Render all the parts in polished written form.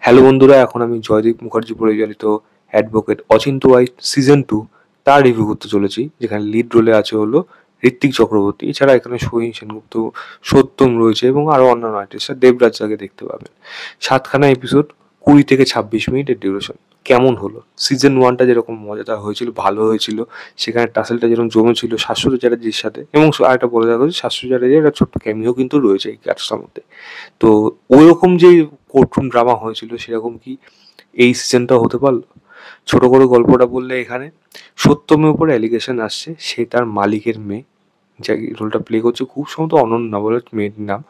Hello বন্ধুরা, এখন আমি জয়দীপ মুখার্জি পরিচালিত অ্যাডভোকেট অচিন্ত্য ওয়াইফ সিজন 2 তার রিভিউ করতে চলেছি, যেখানে লিড রোলে আছে হলো ঋত্বিক চক্রবর্তী। এছাড়া এখানে সোহিনী সেনগুপ্ত, সত্যম রয়েছে এবং আরও অন্যান্য আর্টিস্টরা, দেবরাজকে দেখতে পাবেন। 7খানা এপিসোড, 20 থেকে 26 মিনিটের ডিউরেশন। কেমন হলো? সিজন 1টা যেরকম মজাদার হয়েছিল, ভালো হয়েছিল, সেখানে টাসেলটা যেরকম জমেছিল শাশ্বত চ্যাটার্জির সাথে, এবং আরেকটা বলে রাখা হচ্ছে শাশ্বত চ্যাটার্জির একটা ছোট্ট ক্যামিও কিন্তু রয়েছে এই কাজটার মধ্যে। তো ওইরকম যে কোর্টরুম ড্রামা হয়েছিল সেরকম কি এই সিজনটা হতে পারলো? ছোট করে গল্পটা বললে, এখানে সত্যমের উপরে অ্যালিগেশন আসছে, সে তার মালিকের মেয়ে, যে রোলটা প্লে করছে খুব সম্ভবত অনন্যা বলে মেয়ের নাম।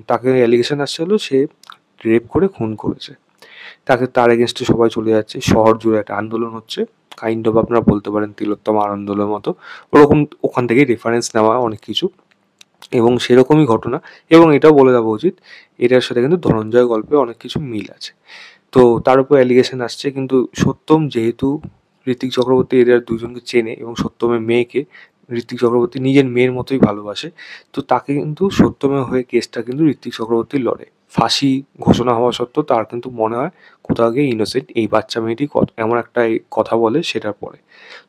তাকে অ্যালিগেশন আসছে হলো সে রেপ করে খুন করেছে। তার এগেনস্টে সবাই চলে যাচ্ছে, শহর জুড়ে একটা আন্দোলন হচ্ছে, কাইন্ড অফ আপনারা বলতে পারেন তিলোত্তমা আন্দোলনের মতো। ওরকম ওখান থেকে রেফারেন্স নেওয়া অনেক কিছু, এবং সেরকমই ঘটনা। এবং এটাও বলে দেওয়া উচিত, এটার সাথে কিন্তু ধনঞ্জয় গল্পে অনেক কিছু মিল আছে। তো তার উপর অ্যালিগেশন আসছে, কিন্তু সত্যম যেহেতু ঋত্বিক চক্রবর্তী এদের দুজনকে চেনে এবং সত্যমের মেয়েকে ঋত্বিক চক্রবর্তী নিজের মেয়ের মতোই ভালোবাসে, তো তাকে কিন্তু সত্যমের হয়ে কেসটা কিন্তু ঋত্বিক চক্রবর্তী লড়ে। ফাঁসি ঘোষণা হওয়া সত্ত্বেও তার কিন্তু মনে হয় কোথাও গিয়ে ইনোসেন্ট এই বাচ্চা মেয়েটি এমন একটা কথা বলে সেটার পরে।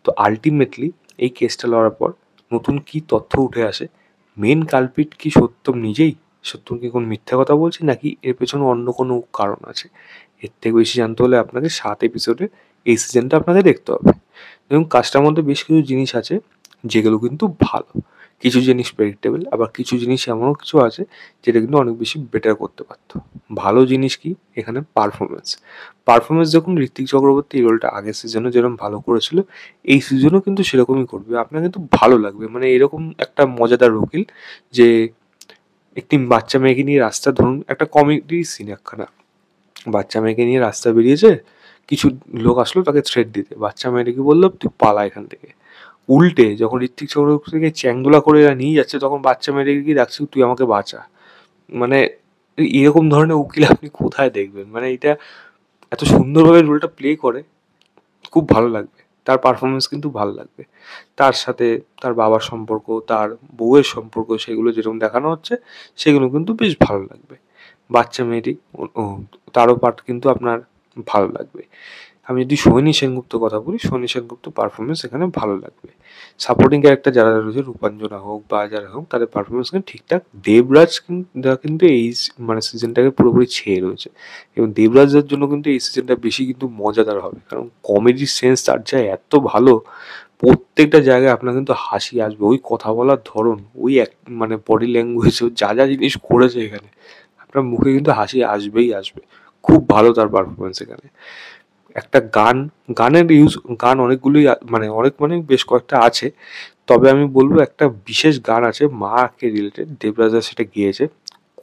তো আলটিমেটলি এই কেসটা লড়ার পর নতুন কি তথ্য উঠে আসে, মেন কালপিট কি সত্যম নিজেই, সত্যম কি কোনো মিথ্যা কথা বলছে, নাকি এর পেছনে অন্য কোনো কারণ আছে? এর থেকে বেশি জানতে হলে আপনাকে 7 এপিসোডে এই সিজনটা আপনাকে দেখতে হবে। এবং কাজটার মধ্যে বেশ কিছু জিনিস আছে যেগুলো কিন্তু ভালো, কিছু জিনিস প্রেডিক্টেবল, আবার কিছু জিনিস এমনও কিছু আছে যেটা কিন্তু অনেক বেশি বেটার করতে পারতো। ভালো জিনিস কি এখানে? পারফরমেন্স দেখুন, ঋত্বিক চক্রবর্তী এই রোলটা আগের সিজনে যেরকম ভালো করেছিল, এই সিজনও কিন্তু সেরকমই করবে। আপনার কিন্তু ভালো লাগবে, মানে এরকম একটা মজাদার উকিল যে একটি বাচ্চা মেয়েকে নিয়ে রাস্তা, ধরুন একটা কমেডি সিন একখানা, বাচ্চা মেয়েকে নিয়ে রাস্তা বেরিয়েছে, কিছু লোক আসলো তাকে থ্রেট দিতে, বাচ্চা মেয়েটাকে বললো তুই পালা এখান থেকে। উল্টে যখন ঋত্বিক চক্রবর্তীকে চ্যাংদোলা করে এরা নিয়ে যাচ্ছে, তখন বাচ্চা মেয়েটাকে গিয়ে ডাকছে তুই আমাকে বাঁচা। মানে এরকম ধরনের উকিল আপনি কোথায় দেখবেন? মানে এটা এত সুন্দরভাবে রোলটা প্লে করে, খুব ভালো লাগবে। তার পারফরমেন্স কিন্তু ভালো লাগবে। তার সাথে তার বাবার সম্পর্ক, তার বউয়ের সম্পর্ক, সেগুলো যেরকম দেখানো হচ্ছে সেগুলো কিন্তু বেশ ভালো লাগবে। বাচ্চা মেয়েটি, ও তারও পার্ট কিন্তু আপনার ভালো লাগবে। আমি যদি সোহিনী সেনগুপ্তর কথা বলি, সোহিনী সেনগুপ্ত পারফরমেন্স এখানে ভালো লাগবে। সাপোর্টিং ক্যারেক্টার যারা রয়েছে, রূপাঞ্জনা হোক বা যারা হোক, তাদের পারফরমেন্স কিন্তু ঠিকঠাক। দেবরাজ কিন্তু এই মানে সিজনটাকে পুরোপুরি ছেয়ে রয়েছে, এবং দেবরাজের জন্য কিন্তু এই সিজনটা বেশি কিন্তু মজাদার হবে, কারণ কমেডির সেন্স তার যা এত ভালো, প্রত্যেকটা জায়গায় আপনার কিন্তু হাসি আসবে। ওই কথা বলার ধরন, ওই এক মানে বডি ল্যাঙ্গুয়েজ, যা যা জিনিস করেছে এখানে, আপনার মুখে কিন্তু হাসি আসবেই আসবে। খুব ভালো তার পারফরমেন্স এখানে। একটা গানের গান অনেকগুলোই মানে বেশ কয়েকটা আছে, তবে আমি বলবো একটা বিশেষ গান আছে মাকে রিলেটেড, দেবরাজা সেটা গেয়েছে,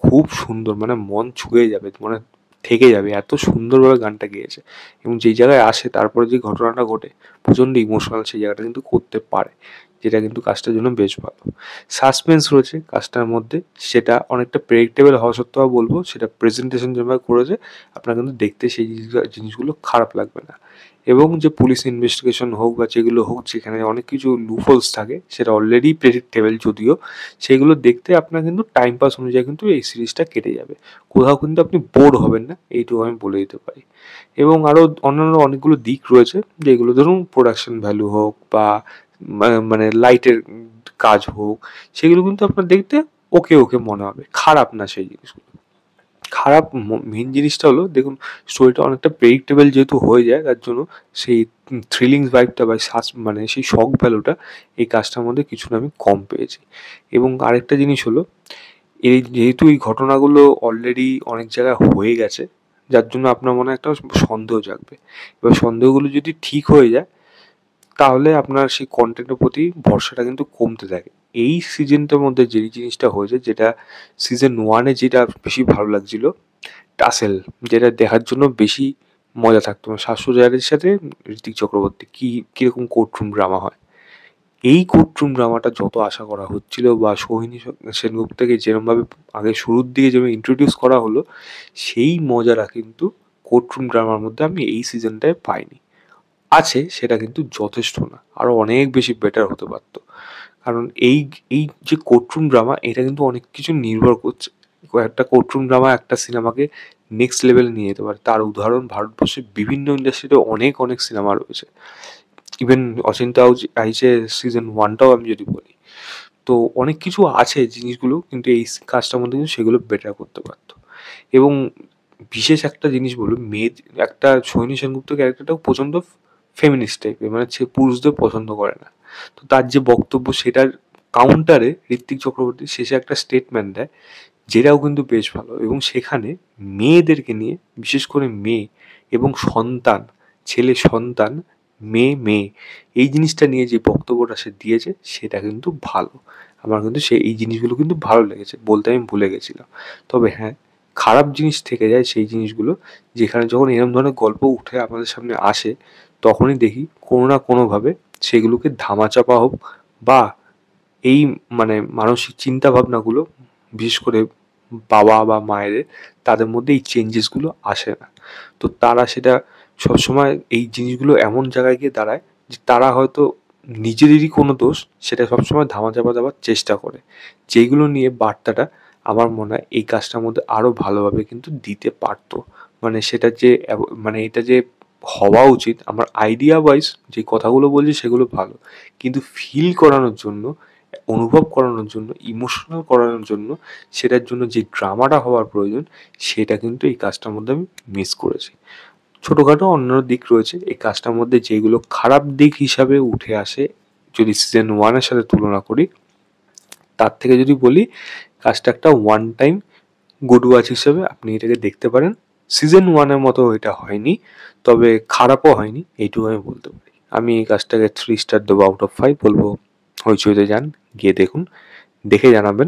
খুব সুন্দর, মানে মন ছুঁয়ে যাবে, মানে থেকে যাবে, এত সুন্দরভাবে গানটা গেয়েছে। এবং যেই জায়গায় আসে তারপরে যে ঘটনাটা ঘটে, প্রচণ্ড ইমোশনাল সেই জায়গাটা কিন্তু করতে পারে, যেটা কিন্তু কাজটার জন্য বেশ ভালো। সাসপেন্স রয়েছে কাজটার মধ্যে, সেটা অনেকটা প্রেডিক্টেবল হওয়া সত্ত্বেও বলবো সেটা প্রেজেন্টেশন যেভাবে করেছে, আপনার কিন্তু দেখতে সেই জিনিসগুলো খারাপ লাগবে না। এবং যে পুলিশ ইনভেস্টিগেশন হোক বা যেগুলো হোক, যেখানে অনেক কিছু লুফোলস থাকে, সেটা অলরেডি প্রেডিক্টেবল যদিও, সেগুলো দেখতে আপনার কিন্তু টাইম পাস অনুযায়ী কিন্তু এই সিরিজটা কেটে যাবে। কোথাও কিন্তু আপনি বোর হবেন না, এইটুকু আমি বলে দিতে পারি। এবং আরও অন্যান্য অনেকগুলো দিক রয়েছে, যেগুলো ধরুন প্রোডাকশন ভ্যালু হোক বা মানে লাইটের কাজ হোক, সেগুলো কিন্তু আপনার দেখতে ওকে ওকে মনে হবে, খারাপ না সেই জিনিসগুলো। খারাপ মেন জিনিসটা হলো, দেখুন স্টোরিটা অনেকটা প্রেডিক্টেবল যেহেতু হয়ে যায়, তার জন্য সেই থ্রিলিংস ভাইবটা বা মানে সেই শক ভ্যালুটা এই কাজটার মধ্যে কিছুটা আমি কম পেয়েছি। এবং আরেকটা জিনিস হলো, এই যেহেতু এই ঘটনাগুলো অলরেডি অনেক জায়গায় হয়ে গেছে, যার জন্য আপনার মনে একটা সন্দেহ জাগবে। এবার সন্দেহগুলো যদি ঠিক হয়ে যায়, তাহলে আপনার সেই কন্টেন্টের প্রতি ভরসাটা কিন্তু কমতে থাকে। এই সিজনটার মধ্যে যেই জিনিসটা হয়েছে, যেটা সিজন 1-এ যেটা বেশি ভালো লাগছিল, টাসেল, যেটা দেখার জন্য বেশি মজা থাকতো, শাশ্বত রায়ের সাথে ঋত্বিক চক্রবর্তী কীরকম কোর্টরুম ড্রামা হয়, এই কোর্টরুম ড্রামাটা যত আশা করা হচ্ছিল, বা সোহিনী সেনগুপ্তকে যেরমভাবে আগে শুরুর দিকে যেভাবে ইন্ট্রোডিউস করা হলো, সেই মজাটা কিন্তু কোর্টরুম ড্রামার মধ্যে আমি এই সিজনটায় পাইনি। আছে, সেটা কিন্তু যথেষ্ট না, আরও অনেক বেশি বেটার হতে পারতো। কারণ এই এই যে কোর্টরুম ড্রামা, এটা কিন্তু অনেক কিছু নির্ভর করছে একটা কোর্টরুম ড্রামা একটা সিনেমাকে নেক্সট লেভেলে নিয়ে যেতে পারে। তার উদাহরণ ভারতবর্ষের বিভিন্ন ইন্ডাস্ট্রিতে অনেক অনেক সিনেমা রয়েছে। ইভেন অচিন্তা আইচে সিজন 1টাও আমি যদি বলি, তো অনেক কিছু আছে জিনিসগুলো, কিন্তু এই কাজটার মধ্যে কিন্তু সেগুলো বেটার করতে পারতো। এবং বিশেষ একটা জিনিস বলুন, একটা সোহিনী সেনগুপ্ত ক্যারেক্টারটাও প্রচণ্ড ফেমিনিস্ট টাইপের, মানে সে পুরুষদের পছন্দ করে না। তো তার যে বক্তব্য সেটার কাউন্টারে ঋত্বিক চক্রবর্তী শেষে একটা স্টেটমেন্ট দেয়, যেটাও কিন্তু বেশ ভালো। এবং সেখানে মেয়েদেরকে নিয়ে, বিশেষ করে মেয়ে এবং সন্তান, ছেলে সন্তান, মেয়ে, এই জিনিসটা নিয়ে যে বক্তব্যটা সে দিয়েছে সেটা কিন্তু ভালো। আমার কিন্তু এই জিনিসগুলো কিন্তু ভালো লেগেছে, বলতে আমি ভুলে গেছিলাম। তবে হ্যাঁ, খারাপ জিনিস থেকে যায় সেই জিনিসগুলো, যেখানে যখন এরকম ধরনের গল্প উঠে আমাদের সামনে আসে, তখনই দেখি কোনো না কোনোভাবে সেগুলোকে ধামাচাপা হোক, বা এই মানে মানসিক চিন্তা ভাবনাগুলো, বিশেষ করে বাবা বা মায়েদের, তাদের মধ্যে এই চেঞ্জেসগুলো আসে না। তো তারা সেটা সবসময় এই জিনিসগুলো এমন জায়গায় গিয়ে দাঁড়ায় যে তারা হয়তো নিজেদেরই কোনো দোষ সেটা সবসময় ধামাচাপা দেওয়ার চেষ্টা করে, যেইগুলো নিয়ে বার্তাটা আমার মনে হয় এই কাজটার মধ্যে আরও ভালোভাবে কিন্তু দিতে পারতো। মানে সেটা যে মানে এটা যে হওয়া উচিত, আমার আইডিয়া ওয়াইজ যে কথাগুলো বলছি সেগুলো ভালো, কিন্তু ফিল করানোর জন্য, অনুভব করানোর জন্য, ইমোশনাল করানোর জন্য, সেটার জন্য যে ড্রামাটা হওয়ার প্রয়োজন, সেটা কিন্তু এই কাজটার মধ্যে আমি মিস করেছি। ছোটোখাটো অন্যান্য দিক রয়েছে এই কাজটার মধ্যে, যেগুলো খারাপ দিক হিসাবে উঠে আসে যদি সিজন 1-এর সাথে তুলনা করি। তার থেকে যদি বলি, কাজটা একটা ওয়ান টাইম গুড ওয়াচ হিসেবে আপনি এটাকে দেখতে পারেন। সিজন 1-এর মতো এটা হয়নি, তবে খারাপও হয়নি, এইটুকু আমি বলতে পারি। আমি এই কাজটাকে 3 স্টার দেবো আউট অফ 5। বলবো হইচইতে যান, গিয়ে দেখুন, দেখে জানাবেন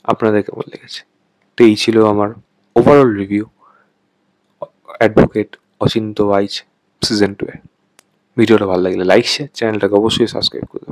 আপনাদের কেমন লেগেছে। তো এই ছিল আমার overall review advocate Achinta wise season 2 এর। ভিডিওটা ভালো লাগলে লাইক, শেয়ার, চ্যানেলটাকে অবশ্যই সাবস্ক্রাইব করুন।